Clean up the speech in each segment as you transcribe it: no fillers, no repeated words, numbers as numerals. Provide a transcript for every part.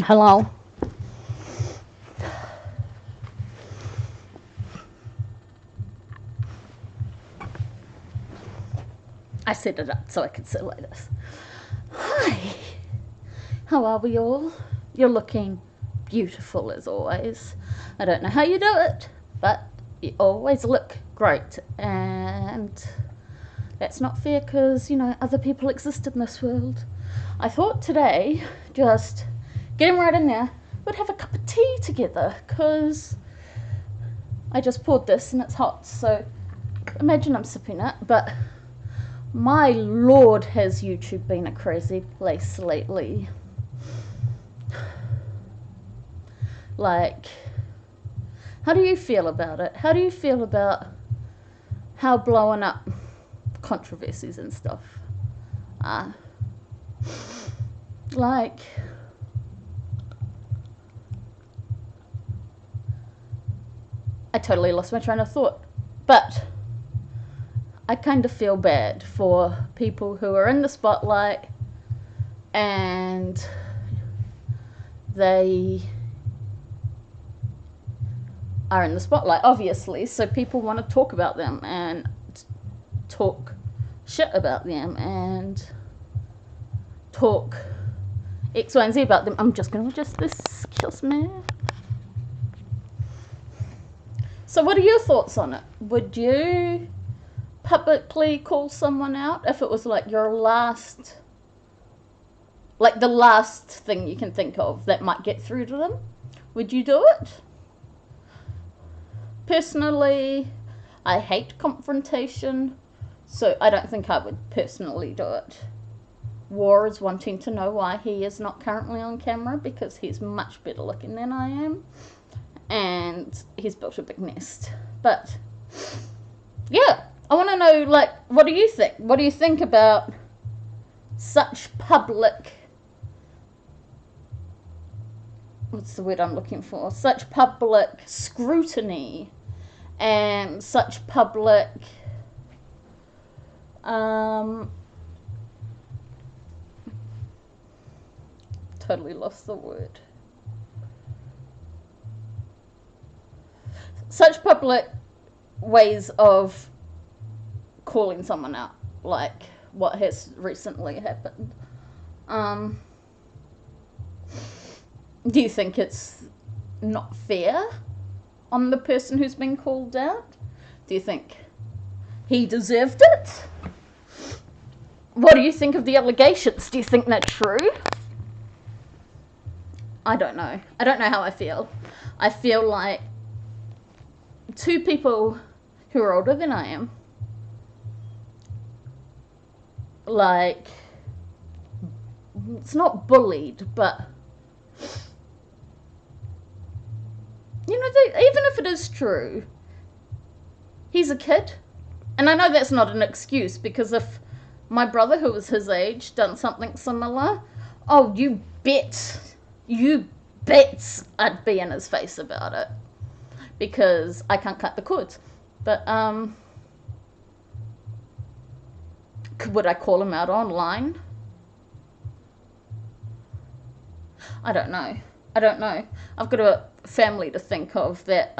Hello. I set it up so I could sit like this. Hi. How are we all? You're looking beautiful as always. I don't know how you do it, but you always look great. And that's not fair because, other people exist in this world. I thought today, just getting right in there, we'd have a cup of tea together because I just poured this and it's hot. So imagine I'm sipping it, but my lord, has YouTube been a crazy place lately. Like, how do you feel about it? How do you feel about how blowing up controversies and stuff are? Like, I totally lost my train of thought. But I kind of feel bad for people who are in the spotlight and they are in the spotlight, obviously, so people want to talk about them and talk shit about them and talk X, Y, and Z about them. I'm just going to adjust this. Excuse me. So what are your thoughts on it? Would you publicly call someone out if it was like your last, like the last thing you can think of that might get through to them? Would you do it? Personally, I hate confrontation, so I don't think I would personally do it. War is wanting to know why he is not currently on camera because he's much better looking than I am and he's built a big nest. But yeah, I want to know, like, what do you think? What do you think about such public, what's the word I'm looking for? Such public scrutiny and such public totally lost the word. Such public ways of calling someone out, like what has recently happened. Do you think it's not fair on the person who's been called out? Do you think he deserved it? What do you think of the allegations? Do you think they're true? I don't know. I don't know how I feel. I feel like two people who are older than I am, like, it's not bullied, but even if it is true, he's a kid. And I know that's not an excuse, because if my brother, who was his age, done something similar, oh, you bet I'd be in his face about it, because I can't cut the cords. But would I call him out online? I don't know. I've got a family to think of that,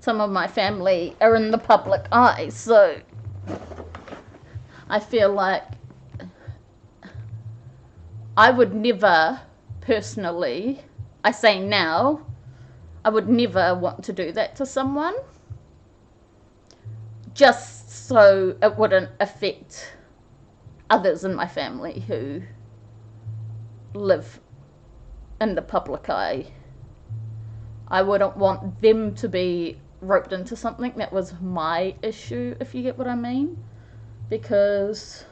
some of my family are in the public eye, so I feel like I would never personally, I say now, I would never want to do that to someone, just so it wouldn't affect others in my family who live in the public eye. I wouldn't want them to be roped into something that was my issue, if you get what I mean, because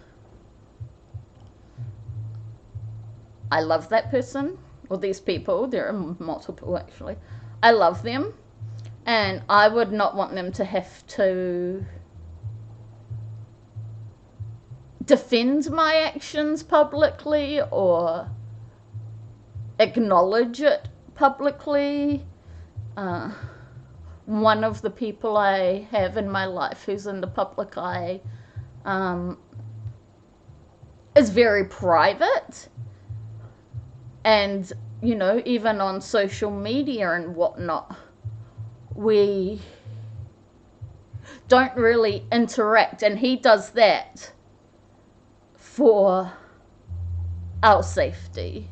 I love that person, or these people. There are multiple, actually. I love them, and I would not want them to have to defend my actions publicly or acknowledge it publicly. One of the people I have in my life who's in the public eye is very private. And, you know, even on social media and whatnot, we don't really interact. And he does that for our safety.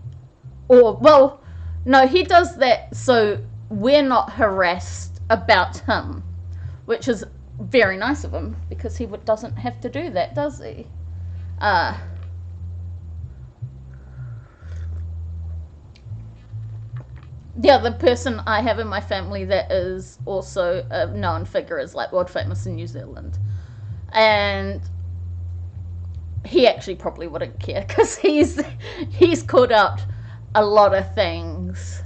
Or, well, no, he does that so we're not harassed about him, which is very nice of him, because he doesn't have to do that, does he? The other person I have in my family that is also a known figure is like world famous in New Zealand, and he actually probably wouldn't care, because he's called out a lot of things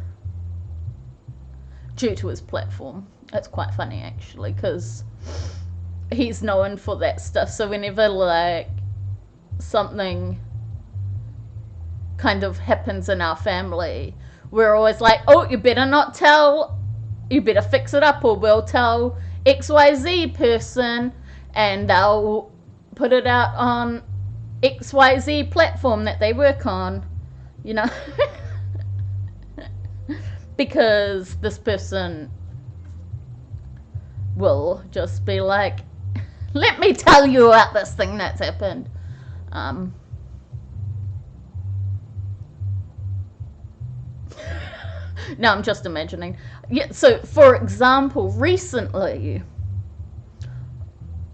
due to his platform. It's quite funny, actually, because he's known for that stuff. So whenever like something kind of happens in our family, we're always like, oh, you better not tell, you better fix it up, or we'll tell XYZ person and they'll put it out on XYZ platform that they work on, you know. Because this person will just be like, let me tell you about this thing that's happened. Now I'm just imagining. Yeah, so, for example, recently,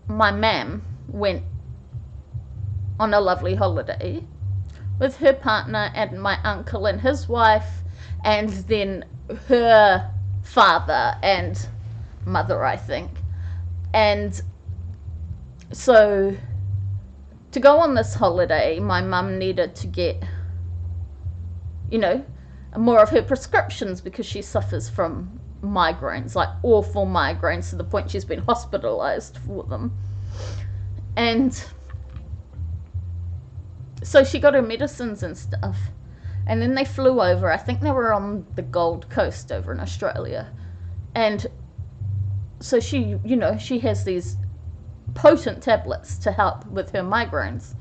my mum went on a lovely holiday with her partner and my uncle and his wife, and then her father and mother, I think. And so, to go on this holiday, my mum needed to get, you know, more of her prescriptions, because she suffers from migraines, like awful migraines, to the point she's been hospitalized for them. And so she got her medicines and stuff, and then they flew over. I think they were on the Gold Coast over in Australia. And so she, you know, she has these potent tablets to help with her migraines.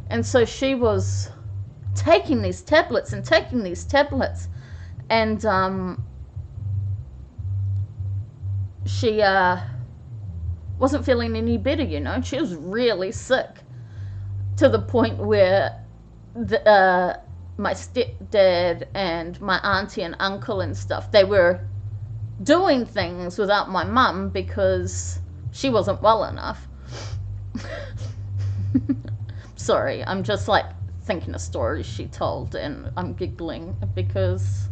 And so she was taking these tablets, and she wasn't feeling any better, you know. She was really sick, to the point where my stepdad and my auntie and uncle and stuff, they were doing things without my mum because she wasn't well enough. Sorry, I'm just like thinking of stories she told, and I'm giggling because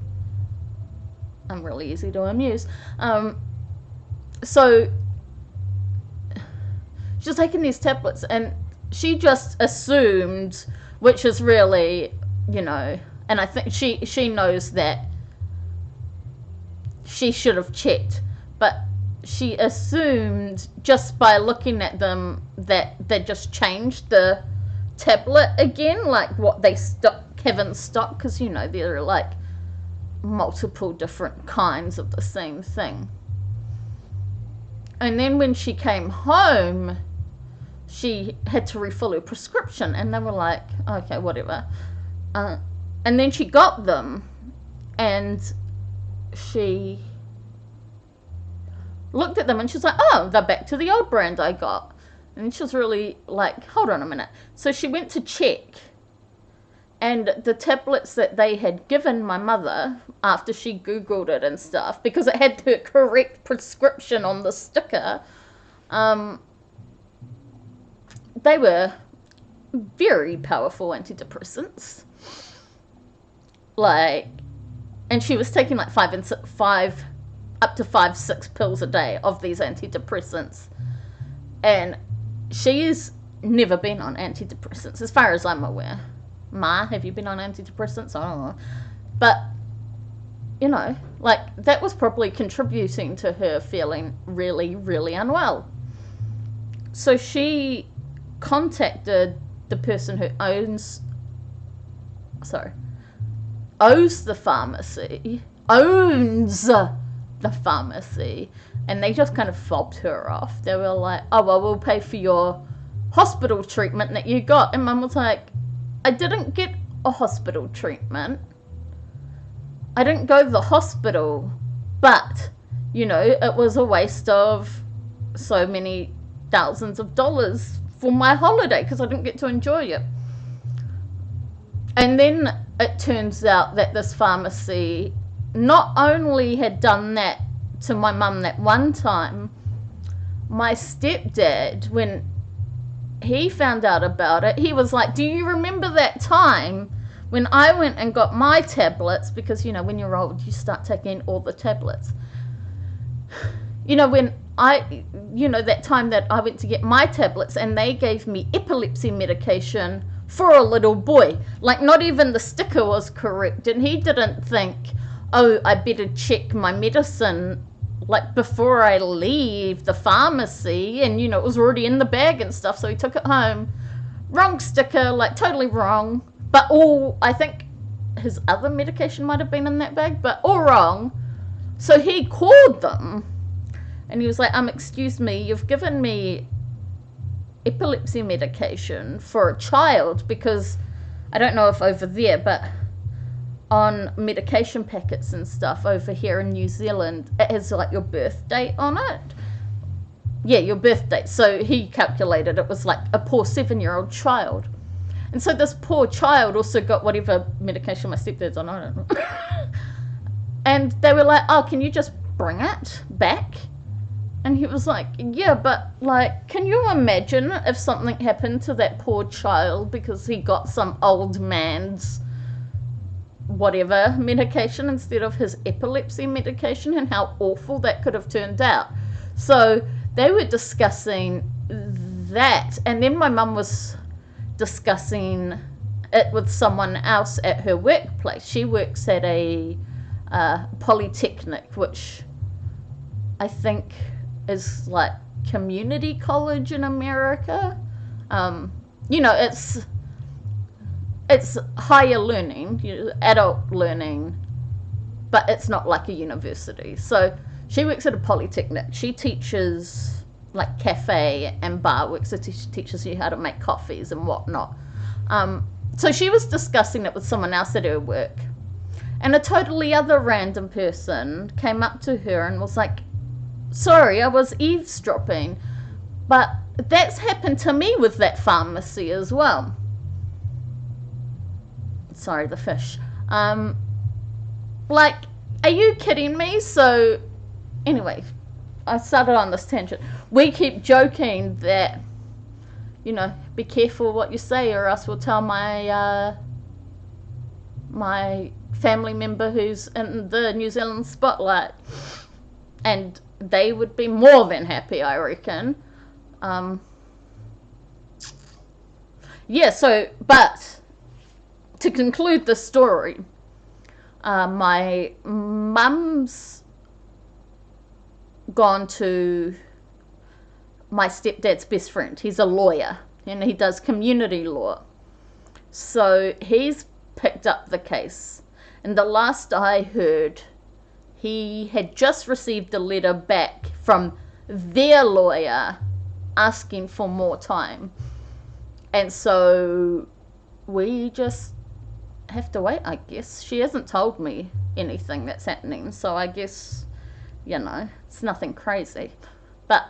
I'm really easy to amuse. So she's taking these tablets, and she just assumed, which is really, you know, and I think she knows that she should have checked, but she assumed just by looking at them that they just changed the tablet again, like what they have in stock, because, you know, there are like multiple different kinds of the same thing. And then when she came home, she had to refill her prescription, and they were like, okay, whatever. And then she got them, and she looked at them, and she's like, oh, they're back to the old brand I got. And she was really like, hold on a minute. So she went to check, and the tablets that they had given my mother, after she Googled it and stuff, because it had the correct prescription on the sticker, they were very powerful antidepressants. Like, and she was taking like 5 up to 6 pills a day of these antidepressants. And she's never been on antidepressants, as far as I'm aware. Ma, have you been on antidepressants? I don't know. But, you know, like, that was probably contributing to her feeling really, really unwell. So she contacted the person who owns the pharmacy, and they just kind of fobbed her off. They were like, oh, well, we'll pay for your hospital treatment that you got. And Mum was like, I didn't get a hospital treatment. I didn't go to the hospital, but, you know, it was a waste of so many thousands of dollars for my holiday because I didn't get to enjoy it. And then it turns out that this pharmacy not only had done that to my mum that one time, my stepdad, when he found out about it, he was like, do you remember that time when I went and got my tablets? Because, you know, when you're old, you start taking all the tablets. You know, when that time that I went to get my tablets and they gave me epilepsy medication for a little boy. Like, not even the sticker was correct. And he didn't think, oh, I better check my medicine, like, before I leave the pharmacy. And, you know, it was already in the bag and stuff. So he took it home. Wrong sticker, like, totally wrong. But I think his other medication might have been in that bag, but all wrong. So he called them. And he was like, excuse me, you've given me epilepsy medication for a child, because I don't know if over there, but on medication packets and stuff over here in New Zealand, it has like your birth date on it. Yeah, your birth date. So he calculated it was like a poor 7-year-old child. And so this poor child also got whatever medication my stepdad's on, I don't know. And they were like, oh, can you just bring it back? And he was like, yeah, but, like, can you imagine if something happened to that poor child because he got some old man's whatever medication instead of his epilepsy medication, and how awful that could have turned out? So they were discussing that, and then my mum was discussing it with someone else at her workplace. She works at a polytechnic, which I think is like community college in America. You know, it's higher learning, adult learning, but it's not like a university. So she works at a polytechnic. She teaches like cafe and bar work, so she teaches you how to make coffees and whatnot. So she was discussing it with someone else at her work, and a totally other random person came up to her and was like, sorry, I was eavesdropping, but that's happened to me with that pharmacy as well. Sorry, the fish. Like, are you kidding me? So, anyway, I started on this tangent. We keep joking that, you know, be careful what you say, or else we'll tell my my family member who's in the New Zealand spotlight. And they would be more than happy, I reckon. Yeah, so, but to conclude the story, my mum's gone to my stepdad's best friend. He's a lawyer, and he does community law. So he's picked up the case. And the last I heard, he had just received a letter back from their lawyer asking for more time. And so we just have to wait, I guess. She hasn't told me anything that's happening, so I guess, you know, it's nothing crazy. But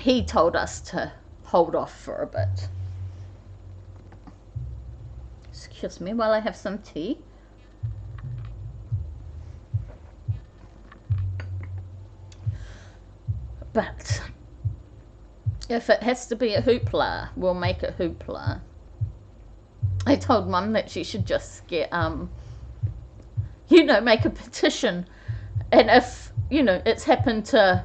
he told us to hold off for a bit. Excuse me while I have some tea. But if it has to be a hoopla, we'll make a hoopla. I told Mum that she should just get, make a petition. And if, it's happened to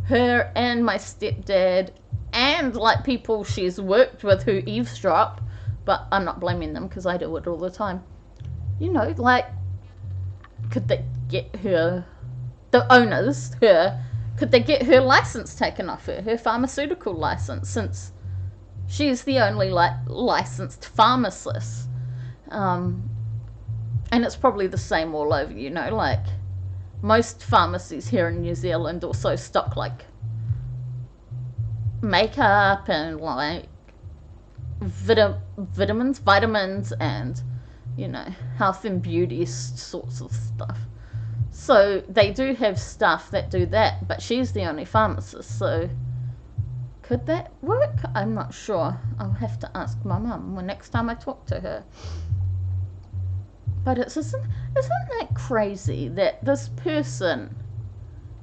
her and my stepdad and, like, people she's worked with who eavesdrop, but I'm not blaming them because I do it all the time. Could they get her, the owners, could they get her license taken off her pharmaceutical license, since she's the only licensed pharmacist. And it's probably the same all over, most pharmacies here in New Zealand also stock makeup and vitamins, and, health and beauty sorts of stuff. So they do have staff that do that, but she's the only pharmacist, so could that work? I'm not sure. I'll have to ask my mum when next time I talk to her. But isn't that crazy that this person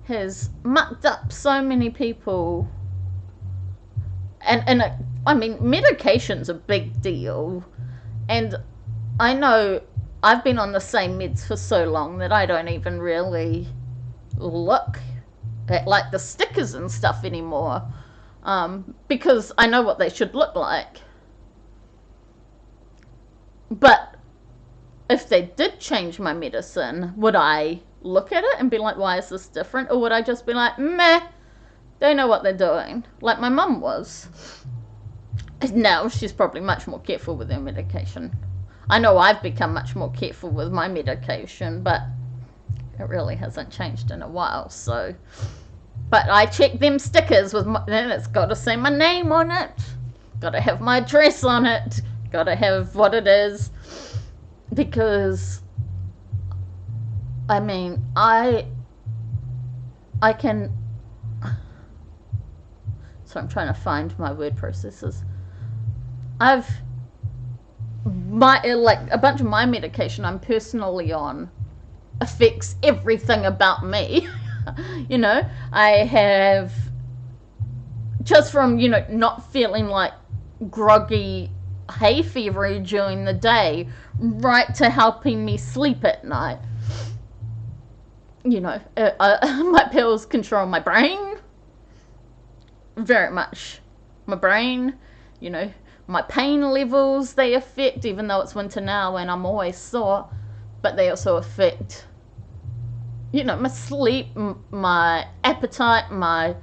has mucked up so many people? And I mean, medication's a big deal, and I know I've been on the same meds for so long that I don't even really look at like the stickers and stuff anymore, because I know what they should look like. But if they did change my medicine, would I look at it and be like, why is this different? Or would I just be like, meh, they know what they're doing, like my mum was? Now she's probably much more careful with her medication. I know I've become much more careful with my medication, but it really hasn't changed in a while. So, but I check them stickers and it's got to say my name on it, got to have my address on it, got to have what it is, because I mean, I can. So I'm trying to find my word processors. A bunch of my medication I'm personally on affects everything about me. I have, just from, not feeling like groggy hay fever during the day, right to helping me sleep at night. My pills control my brain, very much. My brain, my pain levels they affect, even though it's winter now and I'm always sore, but they also affect, my sleep, my appetite, my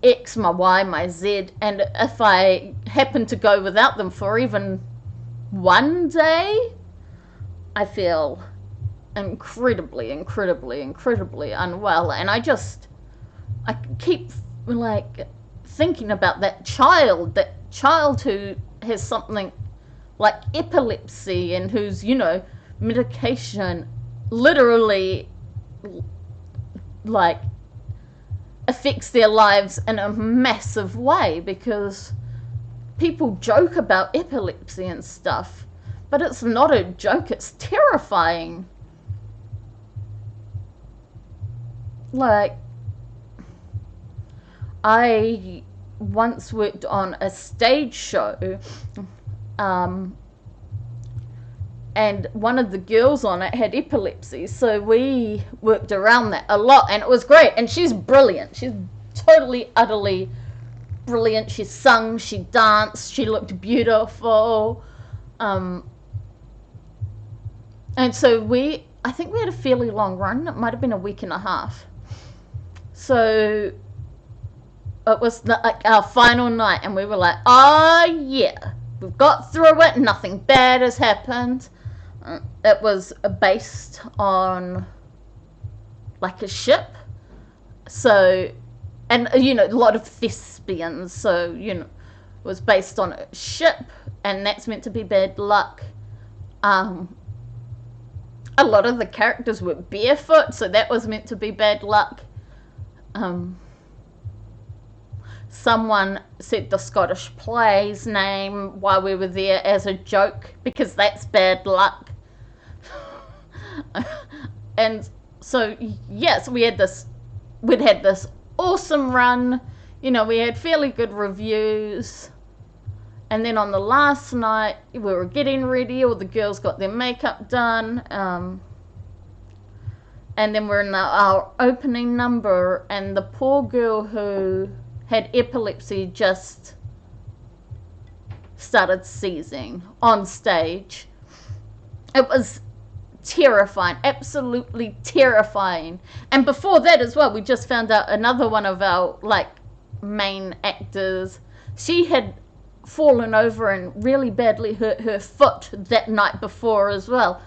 X, my Y, my Z, and if I happen to go without them for even one day, I feel incredibly unwell, and I keep like thinking about that child who has something like epilepsy and whose medication literally like affects their lives in a massive way, because people joke about epilepsy and stuff, but it's not a joke, it's terrifying. Like, I once worked on a stage show, and one of the girls on it had epilepsy, so we worked around that a lot, and it was great. And she's brilliant. She's totally, utterly brilliant. She sung, she danced, she looked beautiful. And so I think we had a fairly long run. It might have been a week and a half. So it was like our final night, and we were like, oh yeah, we've got through it, nothing bad has happened. It was based on like a ship, so, and a lot of thespians, so it was based on a ship, and that's meant to be bad luck. A lot of the characters were barefoot, so that was meant to be bad luck. Someone said the Scottish play's name while we were there as a joke, because that's bad luck. And so, yes, we'd had this awesome run. We had fairly good reviews. And then on the last night, we were getting ready. All the girls got their makeup done. And then we're in our opening number, and the poor girl who had epilepsy just started seizing on stage. It was terrifying, absolutely terrifying. And before that as well, we just found out another one of our main actors, she had fallen over and really badly hurt her foot that night before as well.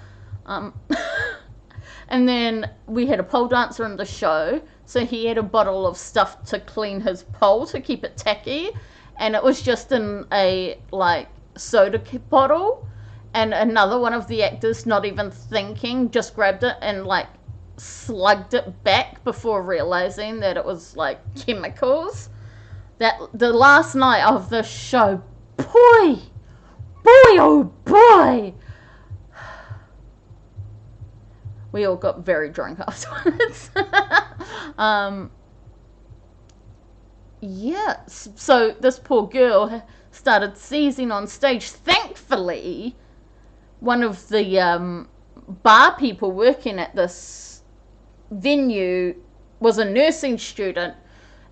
And then we had a pole dancer in the show, so he had a bottle of stuff to clean his pole to keep it tacky. and it was just in a like soda bottle, and another one of the actors, not even thinking, just grabbed it and like slugged it back before realizing that it was like chemicals. That the last night of the show, boy, oh boy, we all got very drunk afterwards. Yeah, so this poor girl started seizing on stage. Thankfully, one of the bar people working at this venue was a nursing student,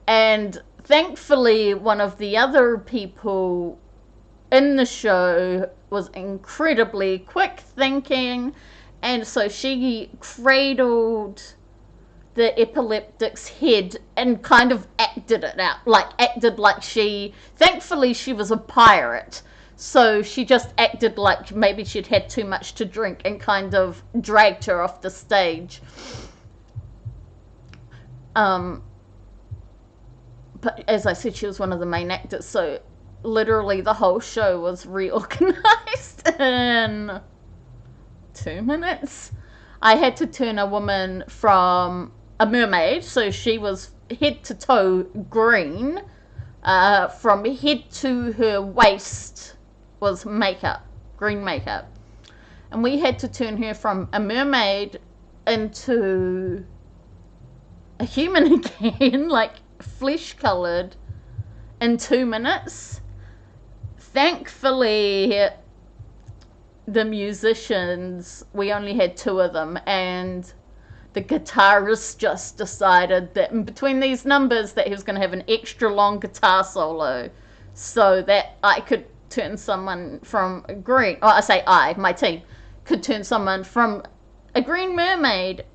and thankfully one of the other people in the show was incredibly quick thinking, and so she cradled the epileptic's head and kind of acted it out, acted like thankfully she was a pirate, so she just acted like maybe she'd had too much to drink and kind of dragged her off the stage. But as I said, she was one of the main actors, so literally the whole show was reorganized in 2 minutes. I had to turn a woman from a mermaid, so she was head to toe green. From head to her waist was makeup, green makeup. And we had to turn her from a mermaid into a human again, like flesh colored, in 2 minutes. Thankfully, the musicians, we only had 2 of them, and the guitarist just decided that in between these numbers that he was going to have an extra long guitar solo so that I could turn someone from a green, my team could turn someone from a green mermaid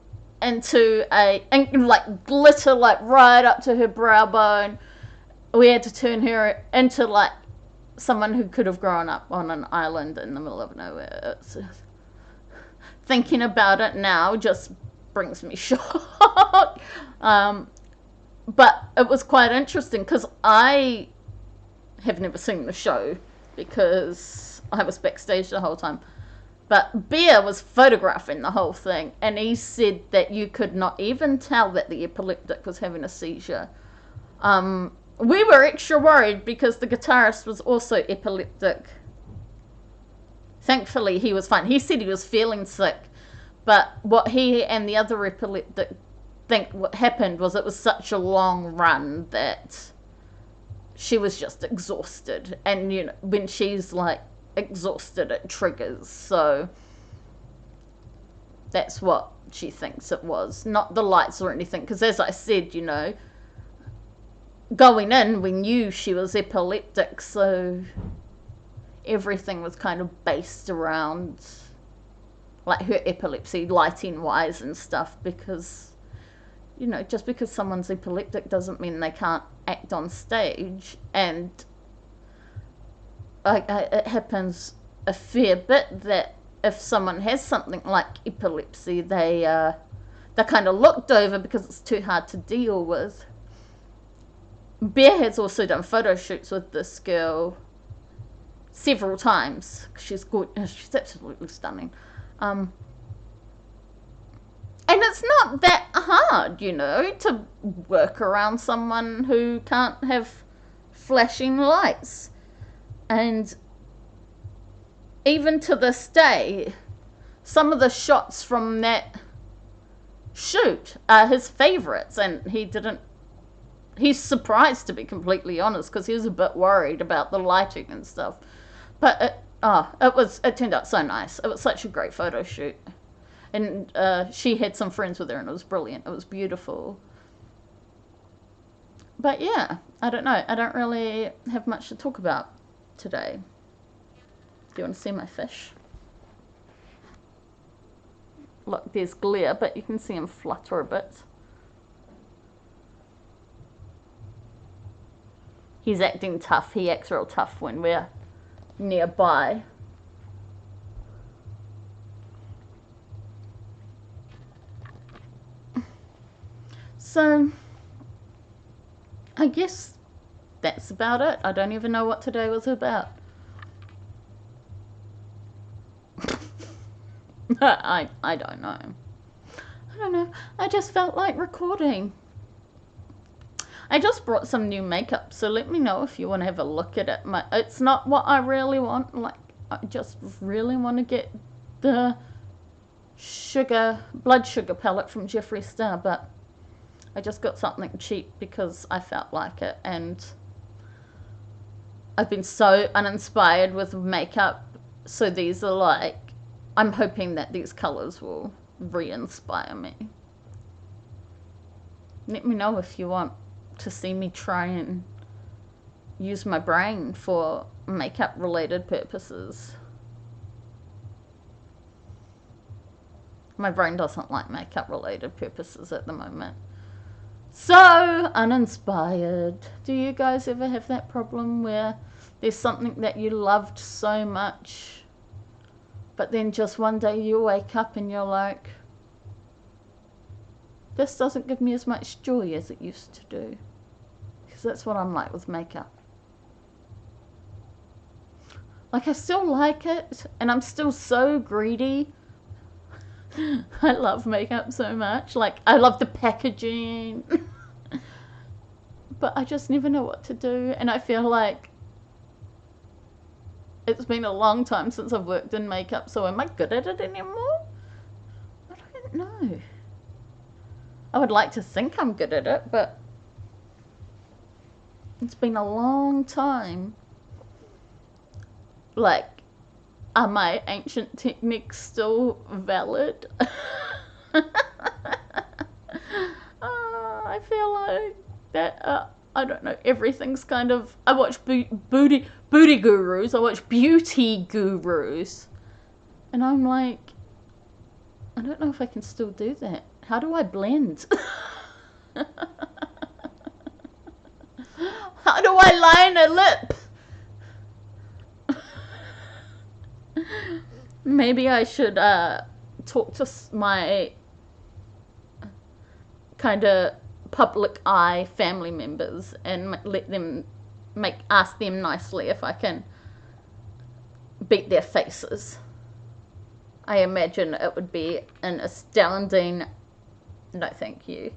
into like glitter like right up to her brow bone. We had to turn her into like someone who could have grown up on an island in the middle of nowhere. Thinking about it now just brings me shock. But it was quite interesting because I have never seen the show because I was backstage the whole time. But Bear was photographing the whole thing, and he said that you could not even tell that the epileptic was having a seizure. We were extra worried because the guitarist was also epileptic. Thankfully, he was fine. He said he was feeling sick, but what he and the other epileptic think what happened was it was such a long run that she was just exhausted. And, you know, when she's, like, exhausted, it triggers. So that's what she thinks it was. Not the lights or anything. Because as I said, you know, going in, we knew she was epileptic, so everything was kind of based around like her epilepsy, lighting wise and stuff, because, you know, just because someone's epileptic doesn't mean they can't act on stage. And it happens a fair bit that if someone has something like epilepsy, they're kind of looked over because it's too hard to deal with. Bear has also done photo shoots with this girl several times. She's good. She's absolutely stunning. And it's not that hard, you know, to work around someone who can't have flashing lights. And even to this day, some of the shots from that shoot are his favorites, and he's surprised, to be completely honest, because he was a bit worried about the lighting and stuff. But it turned out so nice. It was such a great photo shoot. And she had some friends with her, and it was brilliant. It was beautiful. But yeah, I don't know. I don't really have much to talk about today. Do you want to see my fish? Look, there's glare, but you can see him flutter a bit. He's acting tough. He acts real tough when we're nearby. So, I guess that's about it. I don't even know what today was about. I don't know. I don't know. I just felt like recording. I just brought some new makeup, so let me know if you want to have a look at it. It's not what I really want. Like, I just really want to get the blood sugar palette from Jeffree Star, but I just got something cheap because I felt like it, and I've been so uninspired with makeup, so these are like, I'm hoping that these colors will re-inspire me. Let me know if you want to see me try and use my brain for makeup related purposes. My brain doesn't like makeup related purposes at the moment. So uninspired. Do you guys ever have that problem where there's something that you loved so much, but then just one day you wake up and you're like, this doesn't give me as much joy as it used to do? Because that's what I'm like with makeup. Like, I still like it, and I'm still so greedy. I love makeup so much. Like, I love the packaging. But I just never know what to do, and I feel like it's been a long time since I've worked in makeup, so am I good at it anymore? I don't know. I would like to think I'm good at it, but it's been a long time. Like, are my ancient techniques still valid? I feel like that, I don't know, everything's kind of, I watch booty gurus, I watch beauty gurus, and I'm like, I don't know if I can still do that. How do I blend? How do I line a lip? Maybe I should talk to my kind of public eye family members and let them ask them nicely if I can beat their faces. I imagine it would be an astounding no thank you.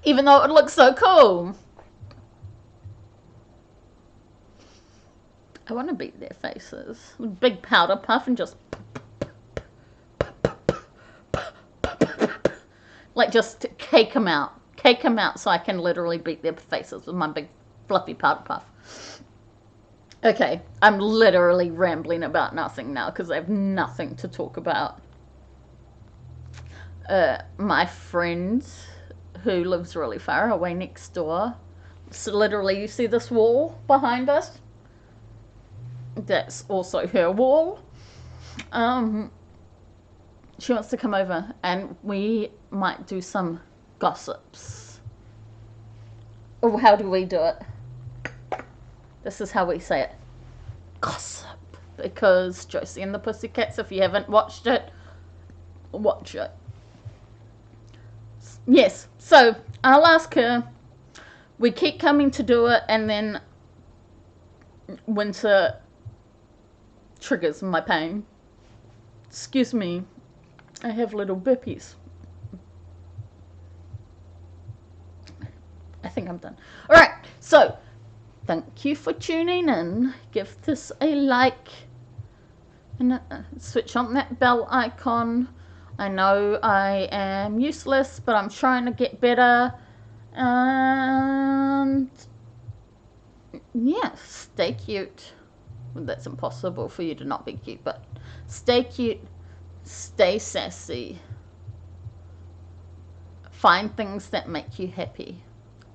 Even though it would look so cool. I want to beat their faces. Big powder puff and just like just cake them out. Cake them out so I can literally beat their faces with my big fluffy powder puff. Okay, I'm literally rambling about nothing now because I have nothing to talk about. My friend who lives really far away next door. So literally, you see this wall behind us? That's also her wall. She wants to come over and we might do some gossips. Oh, how do we do it? This is how we say it. Gossip. Because Josie and the Pussycats, if you haven't watched it, watch it. Yes, so I'll ask her. We keep coming to do it, and then winter triggers my pain. Excuse me, I have little burpees. I think I'm done. Alright, so thank you for tuning in. Give this a like and switch on that bell icon. I know I am useless, but I'm trying to get better. And yeah, stay cute. That's impossible for you to not be cute, but stay cute, stay sassy, find things that make you happy,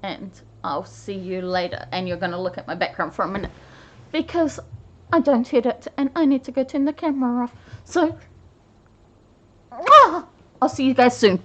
and I'll see you later. And you're going to look at my background for a minute because I don't edit and I need to go turn the camera off. So I'll see you guys soon.